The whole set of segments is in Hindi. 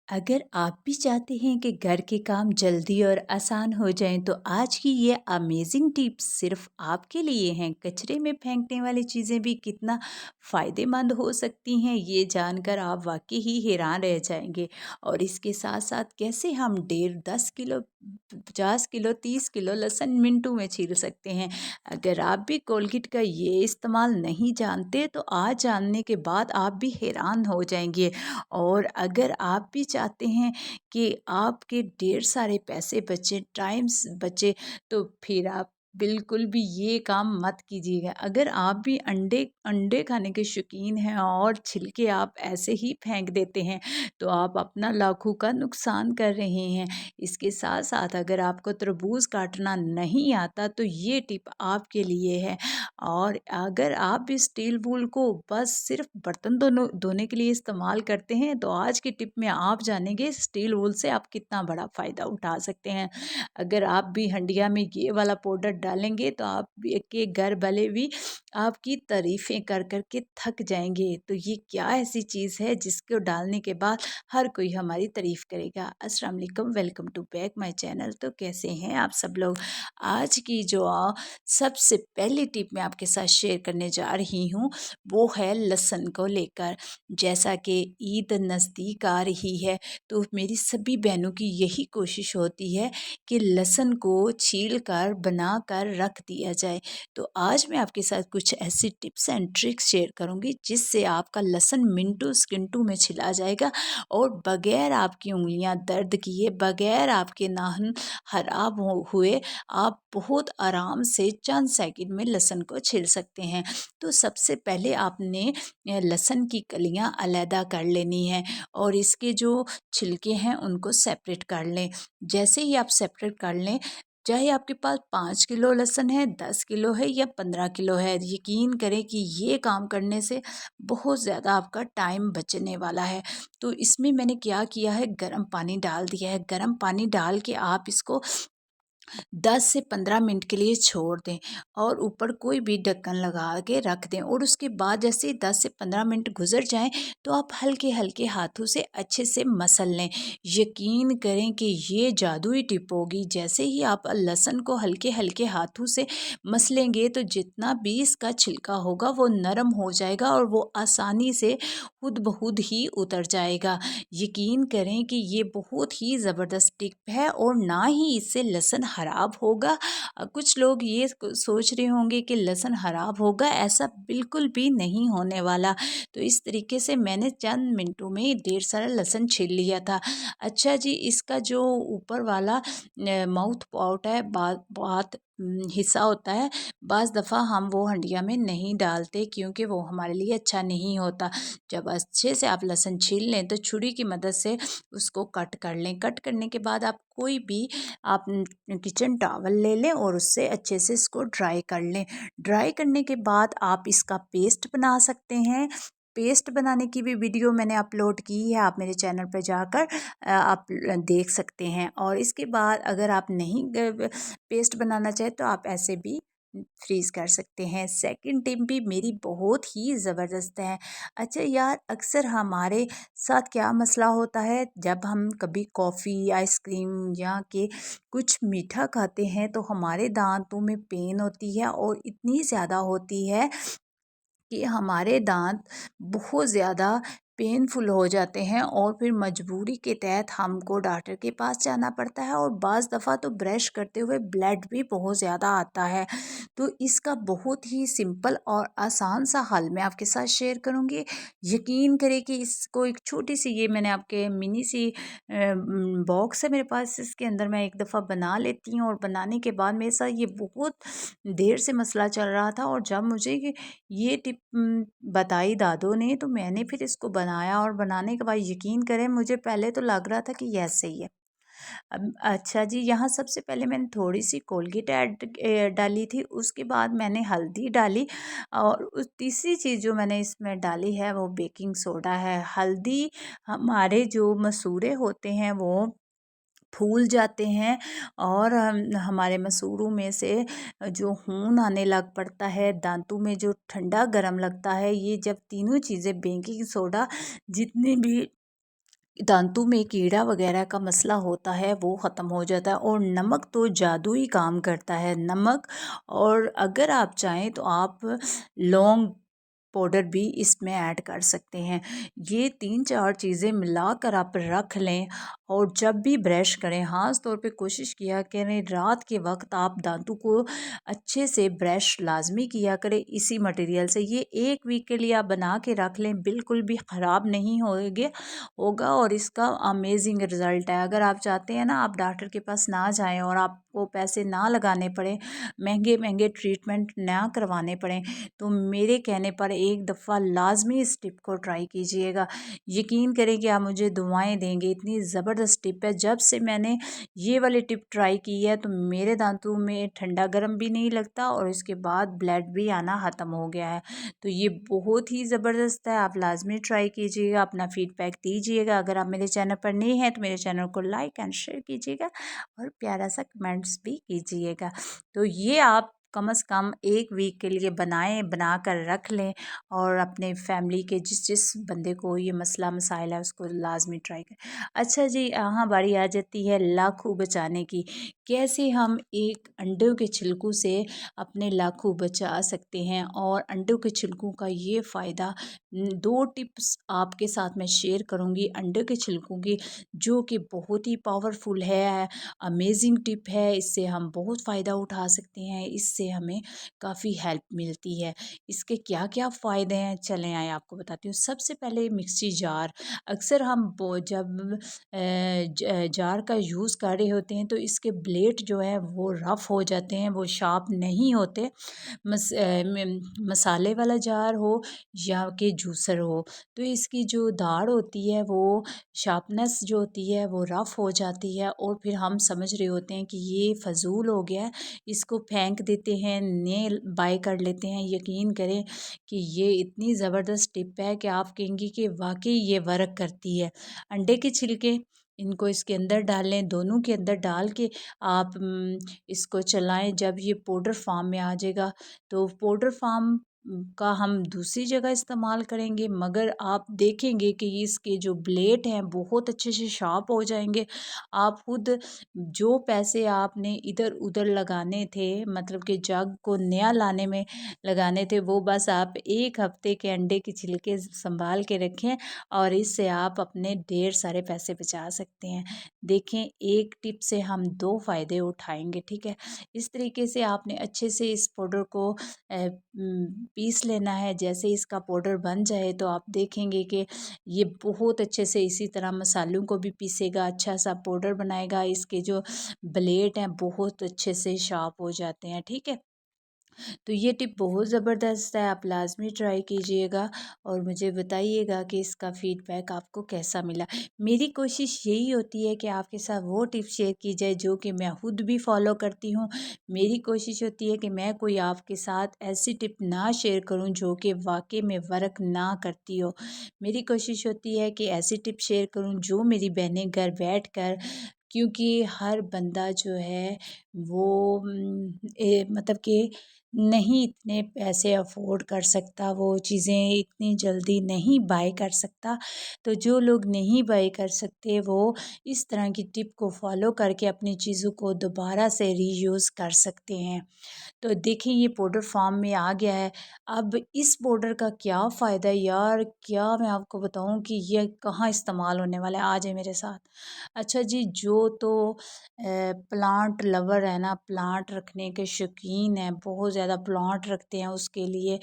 अगर आप भी चाहते हैं कि घर के काम जल्दी और आसान हो जाएं तो आज की ये अमेजिंग टिप्स सिर्फ आपके लिए हैं। कचरे में फेंकने वाली चीज़ें भी कितना फ़ायदेमंद हो सकती हैं, ये जानकर आप वाकई ही हैरान रह जाएंगे। और इसके साथ साथ कैसे हम 10 किलो 50 किलो 30 किलो लहसुन मिनटों में छील सकते हैं। अगर आप भी कोलगेट का ये इस्तेमाल नहीं जानते तो आज जानने के बाद आप भी हैरान हो जाएंगे। और अगर आप भी चाहते हैं कि आपके ढेर सारे पैसे बचे, बचे, तो फिर आप बिल्कुल भी ये काम मत कीजिएगा। अगर आप भी अंडे अंडे खाने के शौकीन हैं और छिलके आप ऐसे ही फेंक देते हैं, तो आप अपना लाखों का नुकसान कर रहे हैं। इसके साथ साथ अगर आपको तरबूज काटना नहीं आता तो ये टिप आपके लिए है। और अगर आप भी स्टील वूल को बस सिर्फ बर्तन धोने के लिए इस्तेमाल करते हैं, तो आज की टिप में आप जानेंगे स्टील वूल से आप कितना बड़ा फ़ायदा उठा सकते हैं। अगर आप भी हंडिया में ये वाला पाउडर डालेंगे तो आप के घर वाले भी आपकी तारीफ़ें कर कर के थक जाएंगे। तो ये क्या ऐसी चीज़ है जिसको डालने के बाद हर कोई हमारी तारीफ़ करेगा। अस्सलाम वालेकुम, welcome to back my channel. तो कैसे हैं आप सब लोग? आज की जो सबसे पहली टिप मैं आपके साथ शेयर करने जा रही हूँ, वो है लहसुन को लेकर। जैसा कि ईद नज़दीक आ रही है, तो मेरी सभी बहनों की यही कोशिश होती है कि लहसुन को छील कर बना कर रख दिया जाए। तो आज मैं आपके साथ कुछ ऐसी टिप्स एंड ट्रिक्स शेयर करूँगी जिससे आपका लहसुन मिनटों सेकंडों में छिला जाएगा और बगैर आपकी उंगलियां दर्द किए, बगैर आपके नाखून खराब हुए, आप बहुत आराम से चंद सेकंड में लहसुन को छील सकते हैं। तो सबसे पहले आपने लहसुन की कलियां अलहदा कर लेनी है और इसके जो छिलके हैं उनको सेपरेट कर लें। जैसे ही आप सेपरेट कर लें, चाहे आपके पास 5 किलो लहसुन है, 10 किलो है या 15 किलो है, यकीन करें कि ये काम करने से बहुत ज़्यादा आपका टाइम बचने वाला है। तो इसमें मैंने क्या किया है, गर्म पानी डाल दिया है। गर्म पानी डाल के आप इसको 10 से 15 मिनट के लिए छोड़ दें और ऊपर कोई भी ढक्कन लगा के रख दें। और उसके बाद जैसे 10 से 15 मिनट गुजर जाएं तो आप हल्के हल्के हाथों से अच्छे से मसल लें। यकीन करें कि ये जादुई टिप होगी। जैसे ही आप लहसुन को हल्के हल्के हाथों से मसलेंगे तो जितना भी इसका छिलका होगा वो नरम हो जाएगा और वो आसानी से खुद ब खुद ही उतर जाएगा। यकीन करें कि ये बहुत ही ज़बरदस्त टिप है और ना ही इससे लहसुन ख़राब होगा। कुछ लोग ये सोच रहे होंगे कि लहसुन ख़राब होगा, ऐसा बिल्कुल भी नहीं होने वाला। तो इस तरीके से मैंने चंद मिनटों में ढेर सारा लहसुन छील लिया था। अच्छा जी, इसका जो ऊपर वाला माउथ पार्ट है, बात बात हिस्सा होता है, बाज़ दफ़ा हम वो हंडिया में नहीं डालते क्योंकि वो हमारे लिए अच्छा नहीं होता। जब अच्छे से आप लहसुन छील लें तो छुरी की मदद से उसको कट कर लें। कट करने के बाद आप कोई भी आप किचन टॉवल ले लें और उससे अच्छे से इसको ड्राई कर लें। ड्राई करने के बाद आप इसका पेस्ट बना सकते हैं। पेस्ट बनाने की भी वीडियो मैंने अपलोड की है, आप मेरे चैनल पर जाकर आप देख सकते हैं। और इसके बाद अगर आप नहीं पेस्ट बनाना चाहे तो आप ऐसे भी फ्रीज़ कर सकते हैं। सेकंड टिप भी मेरी बहुत ही ज़बरदस्त है। अच्छा यार, अक्सर हमारे साथ क्या मसला होता है, जब हम कभी कॉफ़ी, आइसक्रीम या के कुछ मीठा खाते हैं तो हमारे दांतों में पेन होती है और इतनी ज़्यादा होती है कि हमारे दांत बहुत ज़्यादा पेनफुल हो जाते हैं और फिर मजबूरी के तहत हमको डॉक्टर के पास जाना पड़ता है और बाज़ दफ़ा तो ब्रश करते हुए ब्लड भी बहुत ज़्यादा आता है। तो इसका बहुत ही सिंपल और आसान सा हल मैं आपके साथ शेयर करूँगी। यकीन करें कि इसको एक छोटी सी, ये मैंने आपके मिनी सी बॉक्स है मेरे पास, इसके अंदर मैं एक दफ़ा बना लेती हूँ और बनाने के बाद मेरे साथ ये बहुत देर से मसला चल रहा था और जब मुझे ये टिप बताई दादों ने तो मैंने फिर इसको बनाया और बनाने के बाद यकीन करें मुझे पहले तो लग रहा था कि यह सही है। अच्छा जी, यहाँ सबसे पहले मैंने थोड़ी सी कोलगेट डाली थी, उसके बाद मैंने हल्दी डाली और उस तीसरी चीज़ जो मैंने इसमें डाली है वो बेकिंग सोडा है। हल्दी, हमारे जो मसूड़े होते हैं वो फूल जाते हैं और हमारे मसूड़ों में से जो खून आने लग पड़ता है, दांतों में जो ठंडा गरम लगता है, ये जब तीनों चीज़ें बेकिंग सोडा जितनी भी दांतों में कीड़ा वगैरह का मसला होता है वो ख़त्म हो जाता है। और नमक तो जादुई काम करता है। नमक, और अगर आप चाहें तो आप लौंग पाउडर भी इसमें ऐड कर सकते हैं। ये 3-4 चीज़ें मिलाकर आप रख लें और जब भी ब्रश करें, ख़ास तौर पे कोशिश किया करें रात के वक्त आप दांतों को अच्छे से ब्रश लाजमी किया करें इसी मटेरियल से। ये 1 वीक के लिए आप बना के रख लें, बिल्कुल भी ख़राब नहीं होगा और इसका अमेजिंग रिज़ल्ट है। अगर आप चाहते हैं ना आप डॉक्टर के पास ना जाएं और आपको पैसे ना लगाने पड़े, महंगे महंगे ट्रीटमेंट ना करवाने पड़ें, तो मेरे कहने पर एक दफ़ा लाजमी इस टिप को ट्राई कीजिएगा। यकीन करें कि आप मुझे दुआएं देंगे, इतनी ज़बरदस्त टिप है। जब से मैंने ये वाली टिप ट्राई की है तो मेरे दांतों में ठंडा गर्म भी नहीं लगता और इसके बाद ब्लड भी आना ख़त्म हो गया है। तो ये बहुत ही ज़बरदस्त है, आप लाजमी ट्राई कीजिएगा, अपना फीडबैक दीजिएगा। अगर आप मेरे चैनल पर नए हैं तो मेरे चैनल को लाइक एंड शेयर कीजिएगा और प्यारा सा कमेंट्स भी कीजिएगा। तो ये आप कम से कम 1 वीक के लिए बना कर रख लें और अपने फैमिली के जिस जिस बंदे को ये मसला मसाइल है उसको लाजमी ट्राई करें। अच्छा जी, यहाँ बारी आ जाती है लाखों बचाने की। कैसे हम एक अंडों के छिलकों से अपने लाखों बचा सकते हैं। और अंडों के छिलकों का ये फ़ायदा, 2 टिप्स आपके साथ मैं शेयर करूँगी अंडे के छिलकों की, जो कि बहुत ही पावरफुल है, अमेजिंग टिप है। इससे हम बहुत फ़ायदा उठा सकते हैं, इससे हमें काफ़ी हेल्प मिलती है। इसके क्या क्या फ़ायदे हैं, चलें आए आपको बताती हूँ। सबसे पहले मिक्सी जार, अक्सर हम जब जार का यूज़ कर रहे होते हैं तो इसके ब्लेड जो है वो रफ़ हो जाते हैं, वो शार्प नहीं होते। मसाले वाला जार हो या कि जूसर हो, तो इसकी जो दाढ़ होती है वो शार्पनेस जो होती है वो रफ़ हो जाती है और फिर हम समझ रहे होते हैं कि ये फ़ज़ूल हो गया है, इसको फेंक देते हैं, नए बाय कर लेते हैं। यकीन करें कि ये इतनी ज़बरदस्त टिप है कि आप कहेंगी कि वाक़ई ये वर्क करती है। अंडे के छिलके, इनको इसके अंदर डालें, दोनों के अंदर डाल के आप इसको चलाएँ। जब ये पाउडर फ़ॉर्म में आ जाएगा तो पाउडर फ़ॉर्म का हम दूसरी जगह इस्तेमाल करेंगे, मगर आप देखेंगे कि इसके जो ब्लेड हैं बहुत अच्छे से शार्प हो जाएंगे। आप खुद जो पैसे आपने इधर उधर लगाने थे, मतलब कि जग को नया लाने में लगाने थे, वो बस आप 1 हफ्ते के अंडे के छिलके संभाल के रखें और इससे आप अपने ढेर सारे पैसे बचा सकते हैं। देखें, एक टिप से हम 2 फ़ायदे उठाएंगे, ठीक है। इस तरीके से आपने अच्छे से इस पाउडर को पीस लेना है। जैसे इसका पाउडर बन जाए तो आप देखेंगे कि ये बहुत अच्छे से इसी तरह मसालों को भी पीसेगा, अच्छा सा पाउडर बनाएगा। इसके जो ब्लेड हैं बहुत अच्छे से शार्प हो जाते हैं, ठीक है। तो ये टिप बहुत ज़बरदस्त है, आप लाज़मी ट्राई कीजिएगा और मुझे बताइएगा कि इसका फ़ीडबैक आपको कैसा मिला। मेरी कोशिश यही होती है कि आपके साथ वो टिप शेयर की जाए जो कि मैं खुद भी फ़ॉलो करती हूँ। मेरी कोशिश होती है कि मैं कोई आपके साथ ऐसी टिप ना शेयर करूँ जो कि वाक़ई में वर्क ना करती हो। मेरी कोशिश होती है कि ऐसी टिप शेयर करूँ जो मेरी बहनें घर बैठकर, क्योंकि हर बंदा जो है वो मतलब कि नहीं इतने पैसे अफ़ोर्ड कर सकता, वो चीज़ें इतनी जल्दी नहीं बाय कर सकता। तो जो लोग नहीं बाय कर सकते वो इस तरह की टिप को फ़ॉलो करके अपनी चीज़ों को दोबारा से रीयूज़ कर सकते हैं। तो देखिए ये पाउडर फ़ॉर्म में आ गया है। अब इस पाउडर का क्या फ़ायदा है यार, क्या मैं आपको बताऊँ कि ये कहाँ इस्तेमाल होने वाला है, आ जाए मेरे साथ। अच्छा जी, जो तो प्लांट लवर है ना, प्लांट रखने के शौकीन हैं, बहुत ज़्यादा प्लांट रखते हैं, उसके लिए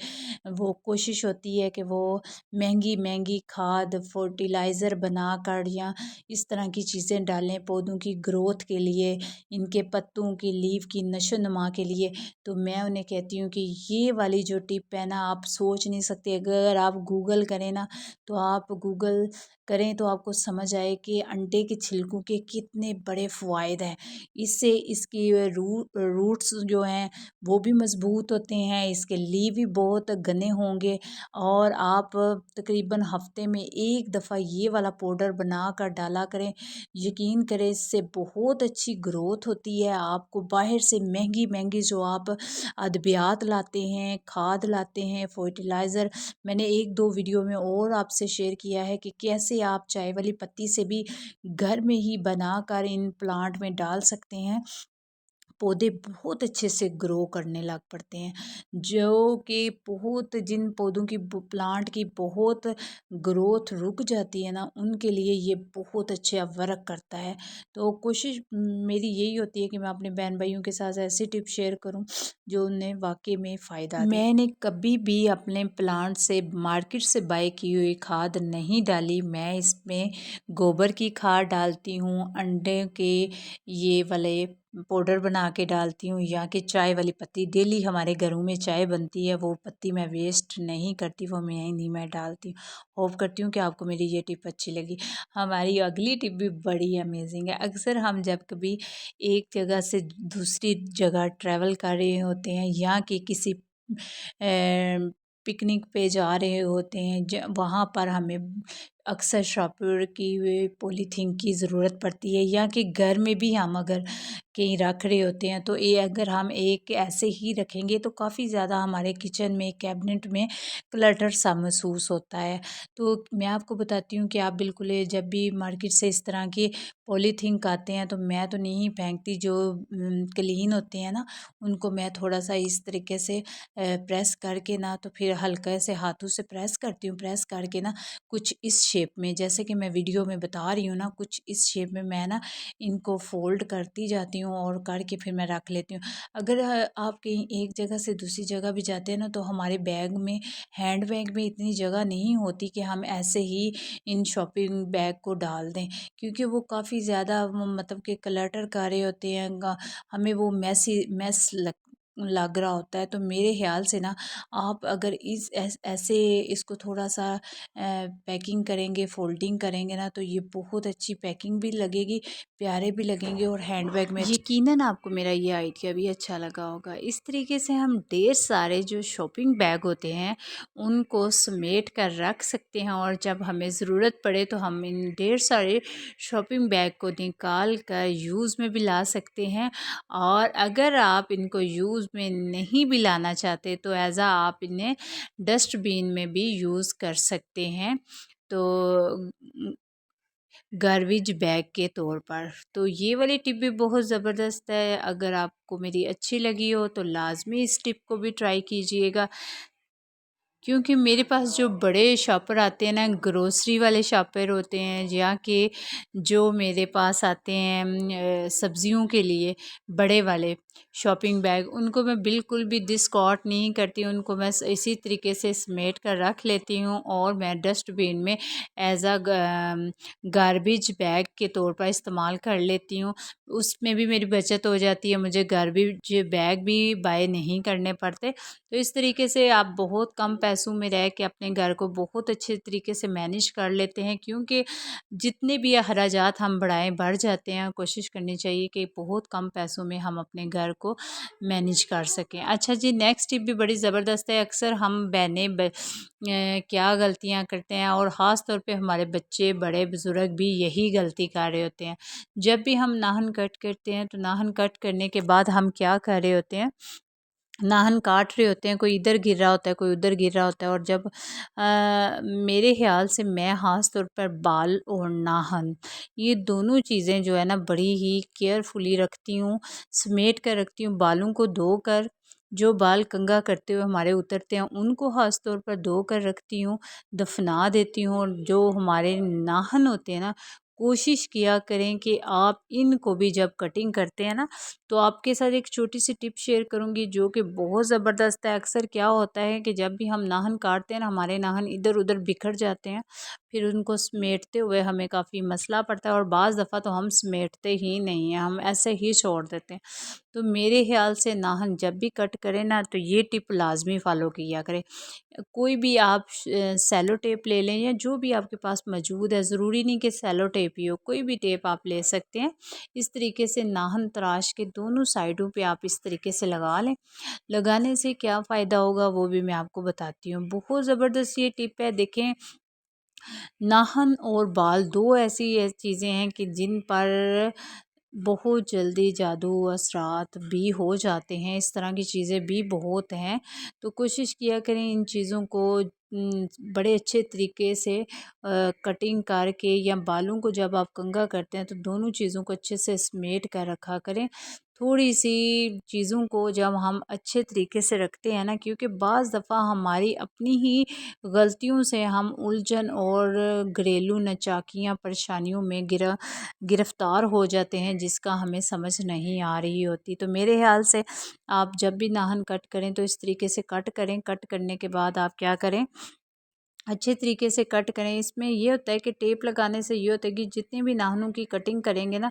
वो कोशिश होती है कि वो महंगी-महंगी खाद, फर्टिलाइज़र बनाकर या इस तरह की चीज़ें डालें पौधों की ग्रोथ के लिए, इनके पत्तों की लीफ की नशो-नुमा के लिए। तो मैं उन्हें कहती हूँ कि ये वाली जो टिप है ना, आप सोच नहीं सकते। अगर आप गूगल करें ना, तो आप गूगल करें तो आपको समझ आए कि अंडे के छिलकों के कितने बड़े फ़वाइद हैं। इससे इसकी रूट्स जो हैं वो भी मज़बूत मज़बूत होते हैं, इसके लीव भी बहुत घने होंगे और आप तकरीबन हफ़्ते में 1 दफ़ा ये वाला पाउडर बनाकर डाला करें। यकीन करें इससे बहुत अच्छी ग्रोथ होती है। आपको बाहर से महंगी-महंगी जो आप अद्वियात लाते हैं, खाद लाते हैं, फर्टिलाइज़र, मैंने 1-2 वीडियो में और आपसे शेयर किया है कि कैसे आप चाय वाली पत्ती से भी घर में ही बनाकर इन प्लांट में डाल सकते हैं। पौधे बहुत अच्छे से ग्रो करने लग पड़ते हैं, जो कि बहुत जिन पौधों की प्लांट की बहुत ग्रोथ रुक जाती है ना, उनके लिए ये बहुत अच्छा वर्क करता है। तो कोशिश मेरी यही होती है कि मैं अपने बहन भाइयों के साथ ऐसी टिप शेयर करूं जो उन्हें वाकई में फ़ायदा दे। मैंने कभी भी अपने प्लांट से मार्केट से बाय की हुई खाद नहीं डाली। मैं इसमें गोबर की खाद डालती हूँ, अंडे के ये वाले पाउडर बना के डालती हूँ, या कि चाय वाली पत्ती, डेली हमारे घरों में चाय बनती है, वो पत्ती मैं वेस्ट नहीं करती, वो मैं डालती हूँ। होप करती हूँ कि आपको मेरी ये टिप अच्छी लगी। हमारी अगली टिप भी बड़ी अमेजिंग है। अक्सर हम जब कभी एक जगह से दूसरी जगह ट्रैवल कर रहे होते हैं, या कि किसी पिकनिक पे जा रहे होते हैं, वहाँ पर हमें अक्सर शॉपर की हुई पॉलीथीन की ज़रूरत पड़ती है, या कि घर में भी हम अगर कहीं रख रहे होते हैं, तो ये अगर हम एक ऐसे ही रखेंगे तो काफ़ी ज़्यादा हमारे किचन में, कैबिनेट में क्लटर सा महसूस होता है। तो मैं आपको बताती हूँ कि आप बिल्कुल जब भी मार्केट से इस तरह के पॉलीथीन आते हैं, तो मैं तो नहीं फेंकती, जो क्लीन होते हैं ना, उनको मैं थोड़ा सा इस तरीके से प्रेस करके ना, तो फिर हल्का से हाथों से प्रेस करती हूँ, प्रेस करके ना कुछ इस शेप में, जैसे कि मैं वीडियो में बता रही हूँ ना, कुछ इस शेप में मैं ना इनको फोल्ड करती जाती हूँ और करके फिर मैं रख लेती हूँ। अगर आप कहीं एक जगह से दूसरी जगह भी जाते हैं ना, तो हमारे बैग में, हैंड बैग में इतनी जगह नहीं होती कि हम ऐसे ही इन शॉपिंग बैग को डाल दें, क्योंकि वो काफ़ी ज़्यादा मतलब कि क्लटर कर रहे होते हैं, हमें वो मैस लग रहा होता है। तो मेरे ख्याल से ना, आप अगर ऐसे इसको थोड़ा सा पैकिंग करेंगे, फोल्डिंग करेंगे ना, तो ये बहुत अच्छी पैकिंग भी लगेगी, प्यारे भी लगेंगे और हैंडबैग में यकीनन आपको मेरा ये आइडिया भी अच्छा लगा होगा। इस तरीके से हम ढेर सारे जो शॉपिंग बैग होते हैं उनको समेट कर रख सकते हैं, और जब हमें ज़रूरत पड़े तो हम इन ढेर सारे शॉपिंग बैग को निकाल कर यूज़ में भी ला सकते हैं। और अगर आप इनको यूज़ में नहीं भी लाना चाहते, तो आप इन्हें डस्टबिन में भी यूज़ कर सकते हैं, तो गार्बेज बैग के तौर पर। तो ये वाली टिप भी बहुत ज़बरदस्त है। अगर आपको मेरी अच्छी लगी हो तो लाज़मी इस टिप को भी ट्राई कीजिएगा, क्योंकि मेरे पास जो बड़े शॉपर आते हैं ना, ग्रोसरी वाले शॉपर होते हैं, या कि जो मेरे पास आते हैं सब्जियों के लिए बड़े वाले शॉपिंग बैग, उनको मैं बिल्कुल भी डिस्कार्ड नहीं करती, उनको मैं इसी तरीके से समेट कर रख लेती हूँ, और मैं डस्टबिन में एज अ गार्बेज बैग के तौर पर इस्तेमाल कर लेती हूँ। उसमें भी मेरी बचत हो जाती है, मुझे गार्बेज बैग भी बाय नहीं करने पड़ते। तो इस तरीके से आप बहुत कम पैसों में रह के अपने घर को बहुत अच्छे तरीके से मैनेज कर लेते हैं, क्योंकि जितने भी अखराजात हम बढ़ जाते हैं, कोशिश करनी चाहिए कि बहुत कम पैसों में हम अपने घर को मैनेज कर सकें। अच्छा जी, नेक्स्ट टिप भी बड़ी ज़बरदस्त है। अक्सर हम बहनें क्या गलतियां करते हैं, और ख़ास तौर पे हमारे बच्चे, बड़े बुज़ुर्ग भी यही गलती कर रहे होते हैं। जब भी हम नाखून कट करते हैं, तो नाखून कट करने के बाद हम क्या कर रहे होते हैं, नाखून काट रहे होते हैं, कोई इधर गिर रहा होता है, कोई उधर गिर रहा होता है, और जब मेरे ख्याल से मैं ख़ास तौर पर बाल और नाखून, ये दोनों चीज़ें जो है ना, बड़ी ही केयरफुली रखती हूँ, समेट कर रखती हूँ। बालों को धोकर, जो बाल कंघा करते हुए हमारे उतरते हैं, उनको ख़ास तौर पर धो कर रखती हूँ, दफना देती हूँ। और जो हमारे नाखून होते हैं ना, कोशिश किया करें कि आप इनको भी जब कटिंग करते हैं ना, तो आपके साथ एक छोटी सी टिप शेयर करूंगी जो कि बहुत ज़बरदस्त है। अक्सर क्या होता है कि जब भी हम नाखून काटते हैं ना, हमारे नाखून इधर उधर बिखर जाते हैं, फिर उनको समेटते हुए हमें काफ़ी मसला पड़ता है, और बाज़ दफ़ा तो हम समेटते ही नहीं हैं, हम ऐसे ही छोड़ देते हैं। तो मेरे ख़्याल से नाखून जब भी कट करें ना तो ये टिप लाज़मी फ़ॉलो किया करें। कोई भी आप सेलो टेप ले लें या जो भी आपके पास मौजूद है, ज़रूरी नहीं कि सेलो टेप ही हो, कोई भी टेप आप ले सकते हैं। इस तरीके से नाखून तराश के दोनों साइडों पे आप इस तरीके से लगा लें। लगाने से क्या फ़ायदा होगा वो भी मैं आपको बताती हूँ। बहुत ज़बरदस्त ये टिप है। देखें, नाखून और बाल 2 ऐसी चीज़ें हैं कि जिन पर बहुत जल्दी जादू असरात भी हो जाते हैं। इस तरह की चीज़ें भी बहुत हैं। तो कोशिश किया करें इन चीज़ों को बड़े अच्छे तरीके से कटिंग करके, या बालों को जब आप कंघा करते हैं तो दोनों चीज़ों को अच्छे से समेट कर रखा करें। थोड़ी सी चीज़ों को जब हम अच्छे तरीके से रखते हैं ना, क्योंकि बाज़ दफ़ा हमारी अपनी ही गलतियों से हम उलझन और घरेलू नचाकियाँ परेशानियों में गिरफ़्तार हो जाते हैं, जिसका हमें समझ नहीं आ रही होती। तो मेरे ख़्याल से आप जब भी नाखून कट करें तो इस तरीके से कट करें। कट करने के बाद आप क्या करें, अच्छे तरीके से कट करें। इसमें ये होता है कि टेप लगाने से ये होता है कि जितने भी नाखूनों की कटिंग करेंगे ना,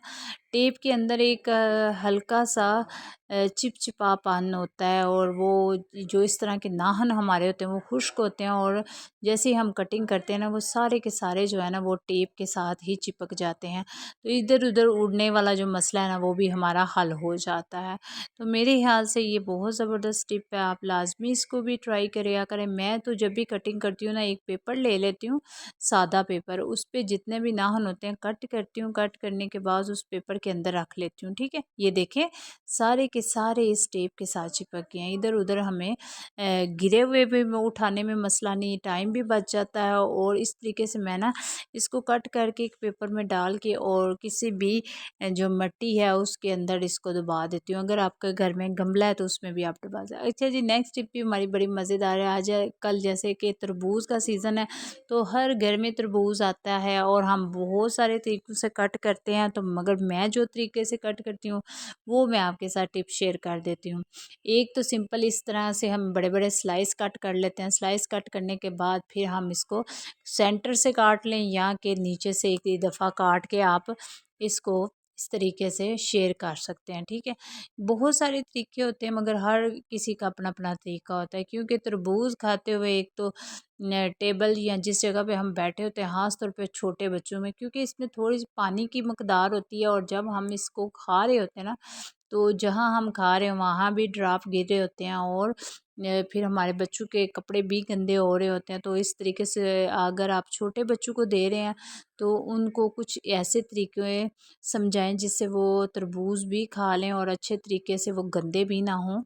टेप के अंदर एक हल्का सा चिपचिपापन होता है, और वो जो इस तरह के नाखून हमारे होते हैं वो खुश्क होते हैं, और जैसे ही हम कटिंग करते हैं ना वो सारे के सारे जो है ना वो टेप के साथ ही चिपक जाते हैं। तो इधर उधर उड़ने वाला जो मसला है ना वो भी हमारा हल हो जाता है। तो मेरे ख्याल से ये बहुत ज़बरदस्त टिप है, आप लाजमी इसको भी ट्राई करें करें। मैं तो जब भी कटिंग करती हूँ ना, एक पेपर ले लेती हूँ, सादा पेपर, उस पे जितने भी नाखून होते हैं कट करती हूँ। कट करने के बाद उस पेपर के अंदर रख लेती हूँ। ठीक है, ये देखें सारे के सारे इस टेप के साथ चिपक गए हैं। इधर उधर हमें गिरे हुए भी उठाने में मसला नहीं, टाइम भी बच जाता है। और इस तरीके से मैं ना इसको कट करके एक पेपर में डाल के और किसी भी जो मिट्टी है उसके अंदर इसको दबा देती हूँ। अगर आपके घर में गमला है तो उसमें भी आप दबा सकते। अच्छा जी, नेक्स्ट टिप भी हमारी बड़ी मज़ेदार है। आज कल जैसे कि तरबूज का सीज़न है, तो हर घर में तरबूज आता है और हम बहुत सारे तरीक़ों से कट करते हैं। तो मगर मैं जो तरीके से कट करती हूँ वो मैं आपके साथ टिप शेयर कर देती हूँ। एक तो सिंपल इस तरह से हम बड़े बड़े स्लाइस कट कर लेते हैं। स्लाइस कट करने के बाद फिर हम इसको सेंटर से काट लें, या कि नीचे से एक दफ़ा काट के आप इसको इस तरीके से शेयर कर सकते हैं। ठीक है, बहुत सारे तरीके होते हैं मगर हर किसी का अपना अपना तरीका होता है। क्योंकि तरबूज खाते हुए एक तो टेबल या जिस जगह पे हम बैठे होते हैं, ख़ास तौर पे छोटे बच्चों में, क्योंकि इसमें थोड़ी सी पानी की मकदार होती है, और जब हम इसको खा रहे होते हैं ना, तो जहाँ हम खा रहे हैं वहाँ भी ड्रॉप गिर रहे होते हैं, और फिर हमारे बच्चों के कपड़े भी गंदे हो रहे होते हैं। तो इस तरीके से अगर आप छोटे बच्चों को दे रहे हैं तो उनको कुछ ऐसे तरीके समझाएं जिससे वो तरबूज भी खा लें और अच्छे तरीके से वो गंदे भी ना हों,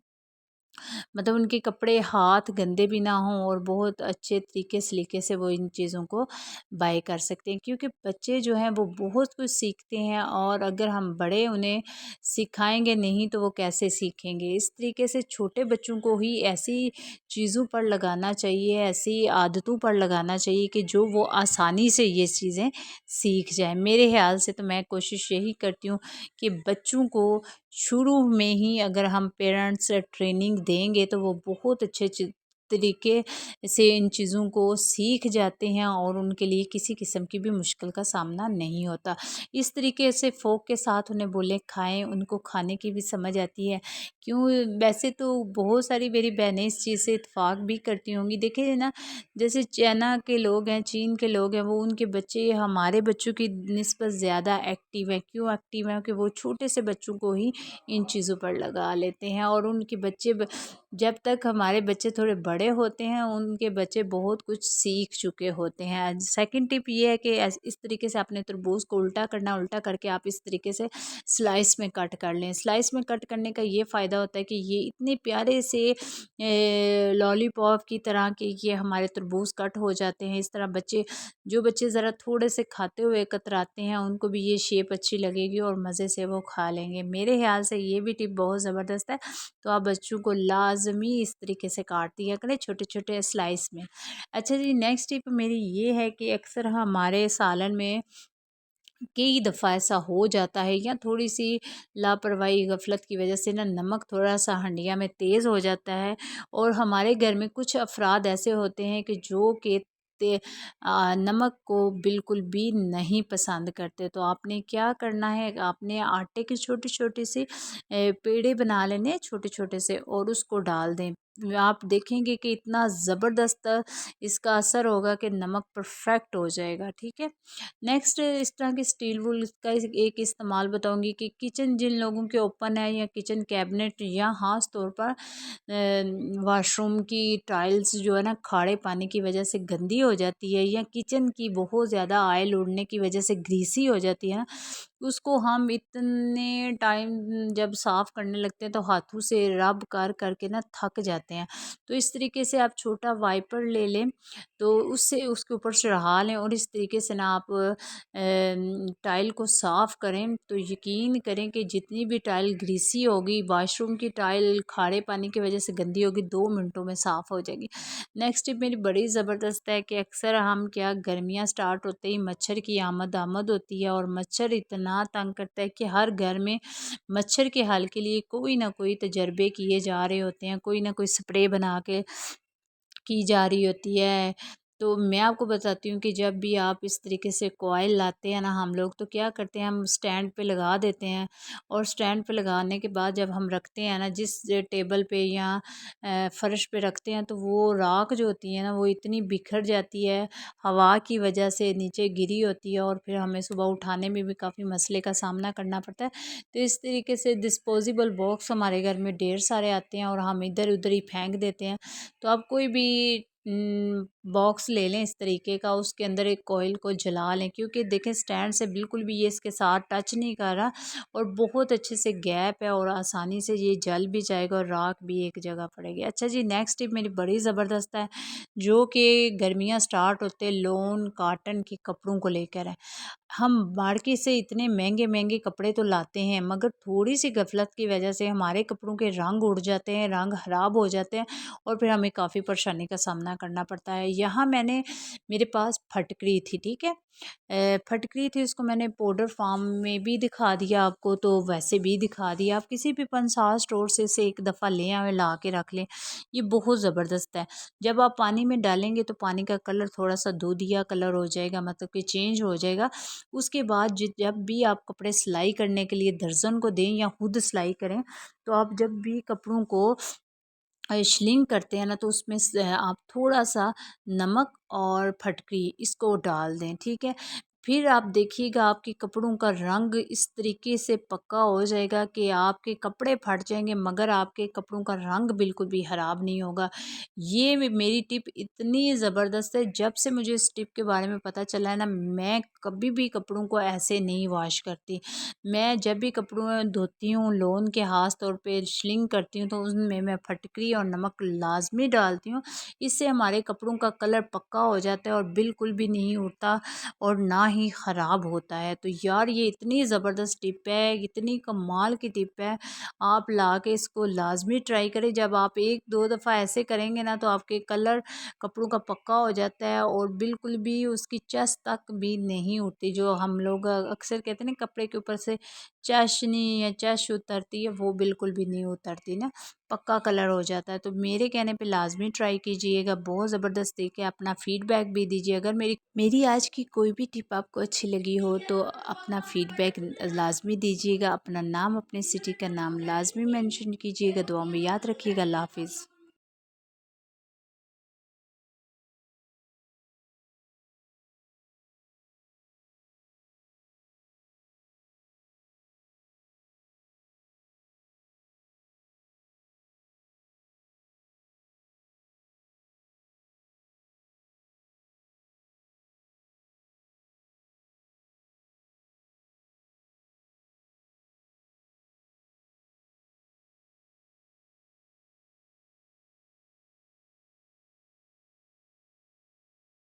मतलब उनके कपड़े हाथ गंदे भी ना हों, और बहुत अच्छे तरीके सलीके से वो इन चीज़ों को बाय कर सकते हैं। क्योंकि बच्चे जो हैं वो बहुत कुछ सीखते हैं, और अगर हम बड़े उन्हें सिखाएंगे नहीं तो वो कैसे सीखेंगे। इस तरीके से छोटे बच्चों को ही ऐसी चीज़ों पर लगाना चाहिए, ऐसी आदतों पर लगाना चाहिए कि जो वो आसानी से ये चीज़ें सीख जाएं। मेरे ख्याल से तो मैं कोशिश यही करती हूँ कि बच्चों को शुरू में ही अगर हम पेरेंट्स ट्रेनिंग देंगे तो वो बहुत अच्छे तरीके से इन चीज़ों को सीख जाते हैं, और उनके लिए किसी किस्म की भी मुश्किल का सामना नहीं होता। इस तरीके से फ़ोक के साथ उन्हें बोलें खाएं, उनको खाने की भी समझ आती है। क्यों, वैसे तो बहुत सारी मेरी बहनें इस चीज़ से इत्तेफाक भी करती होंगी। देखिए ना, जैसे चाइना के लोग हैं, चीन के लोग हैं, वो उनके बच्चे हमारे बच्चों की निस्बत ज़्यादा एक्टिव हैं। क्यों एक्टिव हैं? कि वो छोटे से बच्चों को ही इन चीज़ों पर लगा लेते हैं, और उनके बच्चे जब तक हमारे बच्चे थोड़े बड़े होते हैं उनके बच्चे बहुत कुछ सीख चुके होते हैं। सेकंड टिप ये है कि इस तरीके से आपने तरबूज को उल्टा करना, उल्टा करके आप इस तरीके से स्लाइस में कट कर लें। स्लाइस में कट करने का ये फ़ायदा होता है कि ये इतने प्यारे से लॉलीपॉप की तरह के ये हमारे तरबूज कट हो जाते हैं। इस तरह जो बच्चे ज़रा थोड़े से खाते हुए कतराते हैं उनको भी ये शेप अच्छी लगेगी और मज़े से वो खा लेंगे। मेरे ख्याल से ये भी टिप बहुत ज़बरदस्त है। तो आप बच्चों को लाज़मी इस तरीके से काट दिया करें छोटे-छोटे स्लाइस में। अच्छा जी, नेक्स्ट टिप मेरी ये है कि अक्सर हमारे सालन में कई दफ़ा ऐसा हो जाता है, या थोड़ी-सी लापरवाही गफ़लत की वज़ह से ना नमक थोड़ा-सा हंडिया में तेज़ हो जाता है, और हमारे घर में कुछ अफ़राद ऐसे होते हैं कि जो कि नमक को बिल्कुल भी नहीं पसंद करते। तो आपने क्या करना है, आपने आटे के छोटे-छोटे से पेड़े बना लेने हैं छोटे-छोटे से और उसको डाल दें। आप देखेंगे कि इतना ज़बरदस्त इसका असर होगा कि नमक परफेक्ट हो जाएगा, ठीक है। नेक्स्ट इस तरह के स्टील वूल का एक इस्तेमाल बताऊंगी कि किचन जिन लोगों के ओपन है या किचन कैबिनेट या ख़ास तौर पर वॉशरूम की टाइल्स जो है ना खारे पानी की वजह से गंदी हो जाती है या किचन की बहुत ज़्यादा ऑयल उड़ने की वजह से ग्रीसी हो जाती है ना, उसको हम इतने टाइम जब साफ़ करने लगते हैं तो हाथों से रब कर करके ना थक जाते हैं। तो इस तरीके से आप छोटा वाइपर ले लें, तो उससे उसके ऊपर चढ़ा लें और इस तरीके से ना आप टाइल को साफ़ करें तो यकीन करें कि जितनी भी टाइल ग्रीसी होगी, वॉशरूम की टाइल खारे पानी की वजह से गंदी होगी, 2 मिनटों में साफ़ हो जाएगी। नेक्स्ट टिप मेरी बड़ी ज़बरदस्त है कि अक्सर हम क्या गर्मियाँ स्टार्ट होते ही मच्छर की आमद होती है और मच्छर इतना तंग करता है कि हर घर में मच्छर के हल के लिए कोई ना कोई तजर्बे किए जा रहे होते हैं, कोई ना कोई स्प्रे बना के की जा रही होती है। तो मैं आपको बताती हूँ कि जब भी आप इस तरीके से कॉइल लाते हैं ना हम लोग, तो क्या करते हैं, हम स्टैंड पे लगा देते हैं और स्टैंड पे लगाने के बाद जब हम रखते हैं ना जिस टेबल पे या फ़र्श पे रखते हैं, तो वो राख जो होती है ना वो इतनी बिखर जाती है, हवा की वजह से नीचे गिरी होती है और फिर हमें सुबह उठाने में भी काफ़ी मसले का सामना करना पड़ता है। तो इस तरीके से डिस्पोजेबल बॉक्स हमारे घर में ढेर सारे आते हैं और हम इधर उधर ही फेंक देते हैं। तो आप कोई भी बॉक्स ले लें इस तरीके का, उसके अंदर एक कॉइल को जला लें क्योंकि देखें स्टैंड से बिल्कुल भी ये इसके साथ टच नहीं कर रहा और बहुत अच्छे से गैप है और आसानी से ये जल भी जाएगा और राख भी एक जगह पड़ेगी। अच्छा जी, नेक्स्ट टिप मेरी बड़ी ज़बरदस्त है जो कि गर्मियाँ स्टार्ट होते लॉन कॉटन के कपड़ों को लेकर है। हम मार्केट से इतने महंगे महंगे कपड़े तो लाते हैं मगर थोड़ी सी गफलत की वजह से हमारे कपड़ों के रंग उड़ जाते हैं, रंग ख़राब हो जाते हैं और फिर हमें काफ़ी परेशानी का सामना करना पड़ता है। यहाँ मैंने मेरे पास फटकरी थी, ठीक है। फटकरी थी, उसको मैंने पाउडर फॉर्म में भी दिखा दिया आपको, तो वैसे भी दिखा दिया। आप किसी भी पंसार स्टोर से इसे एक दफ़ा ले आएँ, ला के रख लें। ये बहुत ज़बरदस्त है। जब आप पानी में डालेंगे तो पानी का कलर थोड़ा सा दूधिया कलर हो जाएगा, मतलब कि चेंज हो जाएगा। उसके बाद जब भी आप कपड़े सिलाई करने के लिए दर्जन को दें या खुद सिलाई करें, तो आप जब भी कपड़ों को श्लिंग करते हैं ना, तो उसमें आप थोड़ा सा नमक और फटकरी इसको डाल दें, ठीक है। फिर आप देखिएगा आपके कपड़ों का रंग इस तरीके से पक्का हो जाएगा कि आपके कपड़े फट जाएंगे मगर आपके कपड़ों का रंग बिल्कुल भी ख़राब नहीं होगा। ये मेरी टिप इतनी ज़बरदस्त है, जब से मुझे इस टिप के बारे में पता चला है ना, मैं कभी भी कपड़ों को ऐसे नहीं वॉश करती। मैं जब भी कपड़ों में धोती हूँ लोन के ख़ास तौर पे श्लिंग करती हूँ, तो उसमें मैं फटकरी और नमक लाज़मी डालती हूँ। इससे हमारे कपड़ों का कलर पक्का हो जाता है और बिल्कुल भी नहीं उड़ता और ना ही ख़राब होता है। तो यार ये इतनी ज़बरदस्त टिप है, इतनी कमाल की टिप है, आप ला के इसको लाज़मी ट्राई करें। जब आप 1-2 दफ़ा ऐसे करेंगे ना, तो आपके कलर कपड़ों का पक्का हो जाता है और बिल्कुल भी उसकी चस तक भी नहीं उठती। जो हम लोग अक्सर कहते हैं ना कपड़े के ऊपर से चाशनी या चश उतरती है, वो बिल्कुल भी नहीं उतरती ना, पक्का कलर हो जाता है। तो मेरे कहने पे लाज़मी ट्राई कीजिएगा, बहुत ज़बरदस्त तरीके अपना फीडबैक भी दीजिए। अगर मेरी आज की कोई भी टिप आपको अच्छी लगी हो तो अपना फीडबैक लाज़मी दीजिएगा। अपना नाम, अपने सिटी का नाम लाज़मी मेंशन कीजिएगा। दुआ में याद रखिएगा। अल्लाह हाफ़िज़।